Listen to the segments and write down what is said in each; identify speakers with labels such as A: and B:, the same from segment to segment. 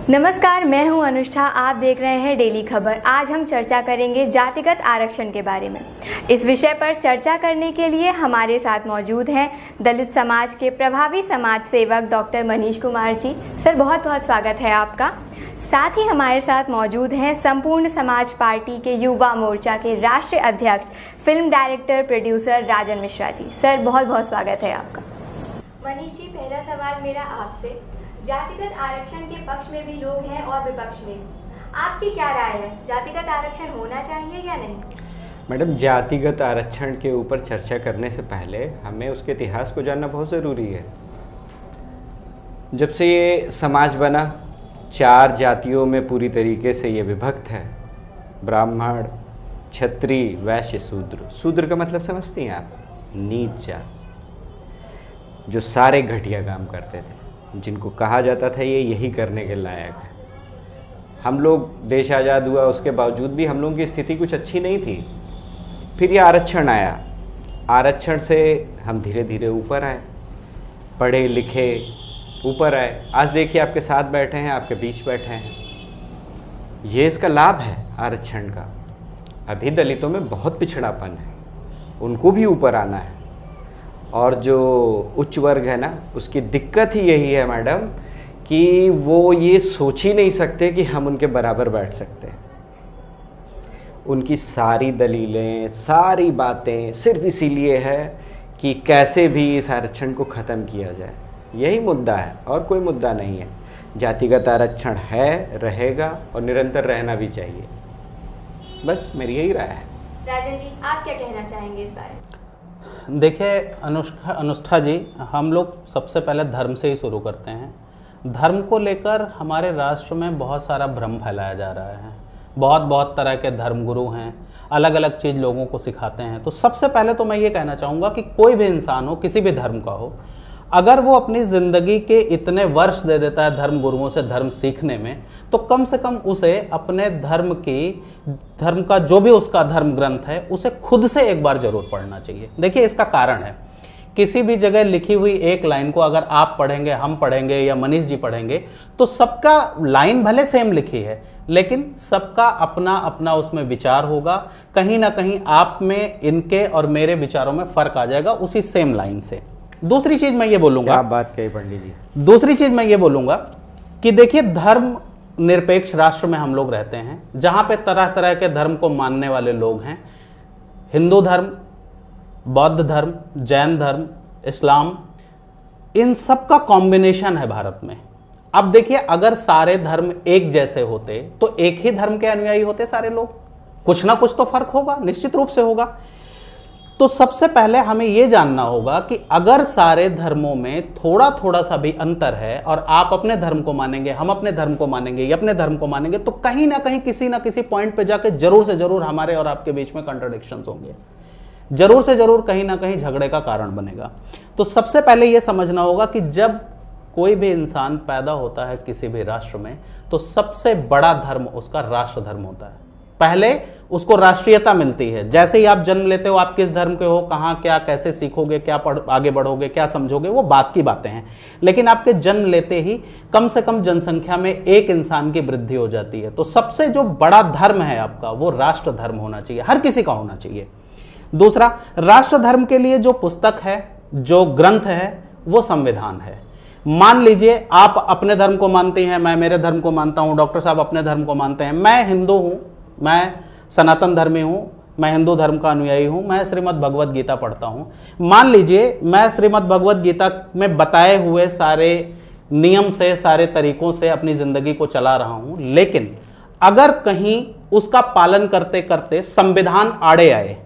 A: नमस्कार, मैं हूं अनुष्ठा। आप देख रहे हैं डेली खबर। आज हम चर्चा करेंगे जातिगत आरक्षण के बारे में। इस विषय पर चर्चा करने के लिए हमारे साथ मौजूद हैं दलित समाज के प्रभावी समाज सेवक डॉक्टर मनीष कुमार जी। सर, बहुत बहुत स्वागत है आपका। साथ ही हमारे साथ मौजूद हैं संपूर्ण समाज पार्टी के युवा मोर्चा के राष्ट्रीय अध्यक्ष, film director, producer Rajan Mishra ji. Sir, बहुत बहुत स्वागत है आपका। मनीष जी, पहला सवाल मेरा आपसे, जातिगत आरक्षण के पक्ष में भी लोग हैं और विपक्ष में भी, आपकी क्या राय है? जातिगत आरक्षण होना चाहिए या नहीं?
B: मैडम, जातिगत आरक्षण के ऊपर चर्चा करने से पहले हमें उसके इतिहास को जानना बहुत ज़रूरी है। जब से ये समाज बना, 4 जातियों में पूरी तरीके से ये विभक्त है। ब्राह्मण, क्षत्रिय, वैश्य, शूद्र। शूद्र का मतलब समझती हैं आप? नीच जात, जो सारे घटिया काम करते थे, जिनको कहा जाता था ये यही करने के लायक है। हम लोग, देश आज़ाद हुआ उसके बावजूद भी हम लोगों की स्थिति कुछ अच्छी नहीं थी। फिर ये आरक्षण आया, आरक्षण से हम धीरे धीरे ऊपर आए, पढ़े लिखे ऊपर आए। आज देखिए, आपके साथ बैठे हैं, आपके बीच बैठे हैं। ये इसका लाभ है आरक्षण का। अभी दलितों में बहुत पिछड़ापन है, उनको भी ऊपर आना है। और जो उच्च वर्ग है ना, उसकी दिक्कत ही यही है मैडम कि वो ये सोच ही नहीं सकते कि हम उनके बराबर बैठ सकते हैं। उनकी सारी दलीलें, सारी बातें सिर्फ इसीलिए है कि कैसे भी इस आरक्षण को ख़त्म किया जाए। यही मुद्दा है और कोई मुद्दा नहीं है। जातिगत आरक्षण है, रहेगा और निरंतर रहना भी चाहिए। बस मेरी यही राय है।
A: राजन जी, आप क्या कहना चाहेंगे इस बारे में?
C: देखिए अनुष्ठा जी, हम लोग सबसे पहले धर्म से ही शुरू करते हैं। धर्म को लेकर हमारे राष्ट्र में बहुत सारा भ्रम फैलाया जा रहा है। बहुत तरह के धर्मगुरु हैं, अलग अलग चीज़ लोगों को सिखाते हैं। तो सबसे पहले तो मैं ये कहना चाहूँगा कि कोई भी इंसान हो, किसी भी धर्म का हो, अगर वो अपनी ज़िंदगी के इतने वर्ष दे देता है धर्म गुरुओं से धर्म सीखने में, तो कम से कम उसे अपने धर्म का जो भी उसका धर्म ग्रंथ है, उसे खुद से एक बार जरूर पढ़ना चाहिए। देखिए, इसका कारण है, किसी भी जगह लिखी हुई एक लाइन को अगर आप पढ़ेंगे, हम पढ़ेंगे या मनीष जी पढ़ेंगे, तो सबका लाइन भले सेम लिखी है, लेकिन सबका अपना अपना उसमें विचार होगा। कहीं ना कहीं आप में, इनके और मेरे विचारों में फर्क आ जाएगा उसी सेम लाइन से। दूसरी चीज मैं ये बोलूंगा,
B: क्या बात कही पंडित जी।
C: दूसरी चीज मैं ये बोलूंगा कि देखिए, धर्म निरपेक्ष राष्ट्र में हम लोग रहते हैं, जहां पे तरह तरह के धर्म को मानने वाले लोग हैं। हिंदू धर्म, बौद्ध धर्म, जैन धर्म, इस्लाम, इन सब का कॉम्बिनेशन है भारत में। अब देखिए, अगर सारे धर्म एक जैसे होते तो एक ही धर्म के अनुयायी होते सारे लोग। कुछ ना कुछ तो फर्क होगा, निश्चित रूप से होगा। तो सबसे पहले हमें यह जानना होगा कि अगर सारे धर्मों में थोड़ा थोड़ा सा भी अंतर है, और आप अपने धर्म को मानेंगे, हम अपने धर्म को मानेंगे, ये अपने धर्म को मानेंगे, तो कहीं ना कहीं किसी ना किसी पॉइंट पे जाके जरूर से जरूर हमारे और आपके बीच में कॉन्ट्रडिक्शंस होंगे, जरूर से जरूर कहीं ना कहीं झगड़े का कारण बनेगा। तो सबसे पहले यह समझना होगा कि जब कोई भी इंसान पैदा होता है किसी भी राष्ट्र में, तो सबसे बड़ा धर्म उसका राष्ट्र धर्म होता है। पहले उसको राष्ट्रीयता मिलती है। जैसे ही आप जन्म लेते हो, आप किस धर्म के हो, कहाँ, क्या, कैसे सीखोगे, क्या आगे बढ़ोगे, क्या समझोगे, वो बात की बातें हैं। लेकिन आपके जन्म लेते ही कम से कम जनसंख्या में एक इंसान की वृद्धि हो जाती है। तो सबसे जो बड़ा धर्म है आपका, वो राष्ट्र धर्म होना चाहिए, हर किसी का होना चाहिए। दूसरा, राष्ट्र धर्म के लिए जो पुस्तक है, जो ग्रंथ है, वो संविधान है। मान लीजिए आप अपने धर्म को मानते हैं, मैं मेरे धर्म को मानता हूं, डॉक्टर साहब अपने धर्म को मानते हैं, मैं हिंदू हूं, मैं सनातन धर्मी हूं, मैं हिंदू धर्म का अनुयायी हूं, मैं श्रीमद् भगवत गीता पढ़ता हूं। मान लीजिए मैं श्रीमद् भगवत गीता में बताए हुए सारे नियम से, सारे तरीकों से अपनी जिंदगी को चला रहा हूं, लेकिन अगर कहीं उसका पालन करते करते संविधान आड़े आए,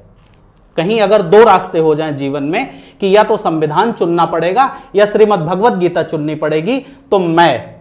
C: कहीं अगर 2 रास्ते हो जाएं जीवन में कि या तो संविधान चुनना पड़ेगा या श्रीमद् भगवत गीता चुननी पड़ेगी, तो मैं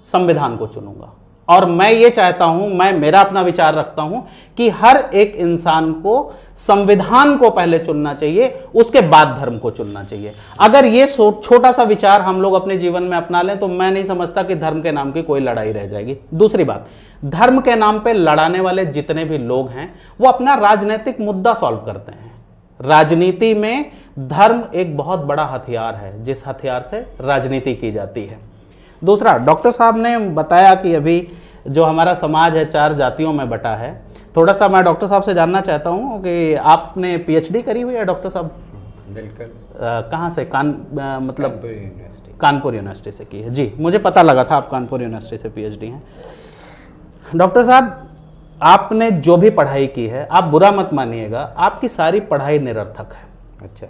C: संविधान को चुनूंगा। और मैं ये चाहता हूं, मैं मेरा अपना विचार रखता हूं कि हर एक इंसान को संविधान को पहले चुनना चाहिए, उसके बाद धर्म को चुनना चाहिए। अगर ये छोटा सा विचार हम लोग अपने जीवन में अपना लें, तो मैं नहीं समझता कि धर्म के नाम की कोई लड़ाई रह जाएगी। दूसरी बात, धर्म के नाम पे लड़ाने वाले जितने भी लोग हैं, वो अपना राजनीतिक मुद्दा सॉल्व करते हैं। राजनीति में धर्म एक बहुत बड़ा हथियार है, जिस हथियार से राजनीति की जाती है। दूसरा, डॉक्टर साहब ने बताया कि अभी जो हमारा समाज है 4 जातियों में बटा है। थोड़ा सा मैं डॉक्टर साहब से जानना चाहता हूँ कि आपने पीएचडी करी हुई है डॉक्टर साहब?
B: बिल्कुल।
C: कहाँ से? मतलब
B: कानपुर यूनिवर्सिटी।
C: कानपुर यूनिवर्सिटी से की है जी, मुझे पता लगा था आप कानपुर यूनिवर्सिटी से पीएचडी हैं। डॉक्टर साहब, आपने जो भी पढ़ाई की है, आप बुरा मत मानिएगा, आपकी सारी पढ़ाई निरर्थक है।
B: अच्छा।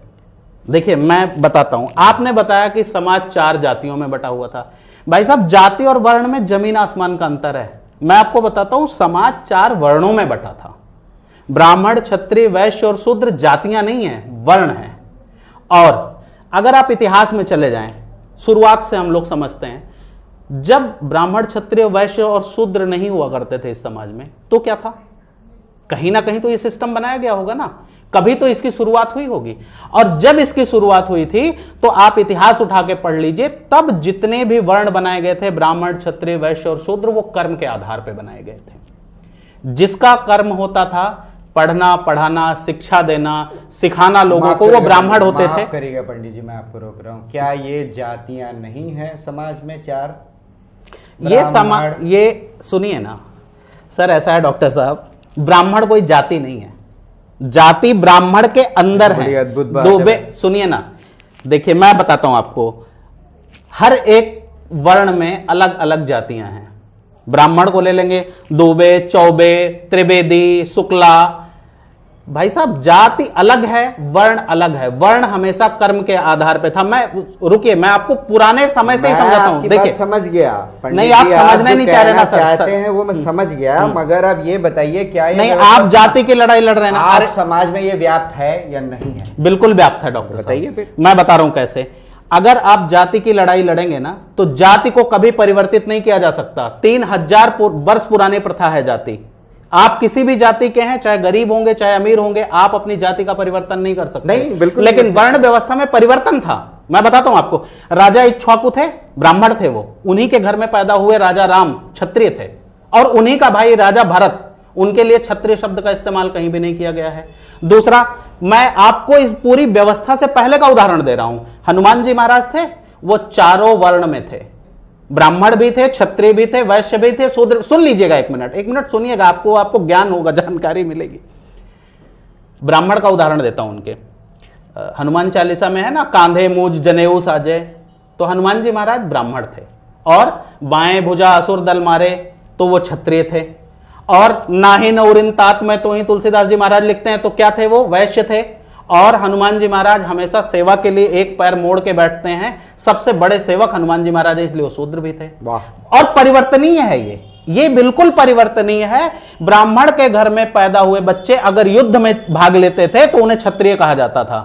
C: देखिए मैं बताता हूं, आपने बताया कि समाज 4 जातियों में बटा हुआ था। भाई साहब, जाति और वर्ण में जमीन आसमान का अंतर है। मैं आपको बताता हूं, समाज 4 वर्णों में बटा था। ब्राह्मण, क्षत्रिय, वैश्य और शूद्र जातियां नहीं है, वर्ण है। और अगर आप इतिहास में चले जाएं, शुरुआत से हम लोग समझते हैं, जब ब्राह्मण, क्षत्रिय, वैश्य और शूद्र नहीं हुआ करते थे इस समाज में, तो क्या था? कहीं ना कहीं तो ये सिस्टम बनाया गया होगा ना, कभी तो इसकी शुरुआत हुई होगी। और जब इसकी शुरुआत हुई थी तो आप इतिहास उठा के पढ़ लीजिए, तब जितने भी वर्ण बनाए गए थे, ब्राह्मण, क्षत्रिय, वैश्य और शूद्र, वो कर्म के आधार पर बनाए गए थे। जिसका कर्म होता था पढ़ना, पढ़ाना, शिक्षा देना, सिखाना लोगों को, वो ब्राह्मण होते थे।
B: करिएगा पंडित जी, मैं आपको रोक रहा हूँ। क्या ये जातियां नहीं है समाज में 4?
C: ये सुनिए ना सर, ऐसा है डॉक्टर साहब, ब्राह्मण कोई जाति नहीं है, जाति ब्राह्मण के अंदर है।
B: अद्भुत बात है।
C: सुनिए ना, देखिए मैं बताता हूं आपको, हर एक वर्ण में अलग अलग जातियां हैं। ब्राह्मण को ले लेंगे, दुबे, चौबे, त्रिवेदी, शुक्ला। भाई साहब, जाति अलग है, वर्ण अलग है। वर्ण हमेशा कर्म के आधार पे था। रुकिए, मैं आपको पुराने समय से ही समझाता हूं। देखिए,
B: समझ गया
C: नहीं, आप समझना नहीं चाह रहे ना सर।
B: चाहते हैं वो मैं समझ गया, मगर अब ये बताइए क्या ये
C: नहीं, आप जाति की लड़ाई लड़ रहे हैं ना?
B: आप समाज में ये व्याप्त है या नहीं है?
C: बिल्कुल व्याप्त है डॉक्टर साहब।
B: बताइए फिर।
C: मैं बता रहा हूं कैसे। अगर आप जाति की लड़ाई लड़ेंगे ना, तो जाति को कभी परिवर्तित नहीं किया जा सकता। 3000 वर्ष पुरानी प्रथा है जाति। आप किसी भी जाति के हैं, चाहे गरीब होंगे चाहे अमीर होंगे, आप अपनी जाति का परिवर्तन नहीं कर सकते।
B: नहीं, बिल्कुल।
C: लेकिन वर्ण व्यवस्था में परिवर्तन था। मैं बताता हूं आपको, राजा इक्ष्वाकु थे, ब्राह्मण थे वो, उन्हीं के घर में पैदा हुए राजा राम क्षत्रिय थे, और उन्हीं का भाई राजा भरत, उनके लिए क्षत्रिय शब्द का इस्तेमाल कहीं भी नहीं किया गया है। दूसरा, मैं आपको इस पूरी व्यवस्था से पहले का उदाहरण दे रहा हूं। हनुमान जी महाराज थे, वो 4 वर्ण में थे, ब्राह्मण भी थे, क्षत्रिय भी थे, वैश्य भी थे, शूद्र। सुन लीजिएगा, एक मिनट सुनिएगा, आपको ज्ञान होगा, जानकारी मिलेगी। ब्राह्मण का उदाहरण देता हूं उनके। हनुमान चालीसा में है ना, कांधे मूज जनेऊ साजे, तो हनुमान जी महाराज ब्राह्मण थे। और बाएं भुजा असुर दल मारे, तो वो क्षत्रिय थे। और नाहि नौरिन तात में तो ही तुलसीदास जी महाराज लिखते हैं, तो क्या थे वो? वैश्य थे। और हनुमान जी महाराज हमेशा सेवा के लिए एक पैर मोड़ के बैठते हैं, सबसे बड़े सेवक हनुमान जी महाराज है, इसलिए वो शूद्र भी थे।
B: वाह।
C: और परिवर्तनीय है ये बिल्कुल परिवर्तनीय है। ब्राह्मण के घर में पैदा हुए बच्चे अगर युद्ध में भाग लेते थे तो उन्हें क्षत्रिय कहा जाता था।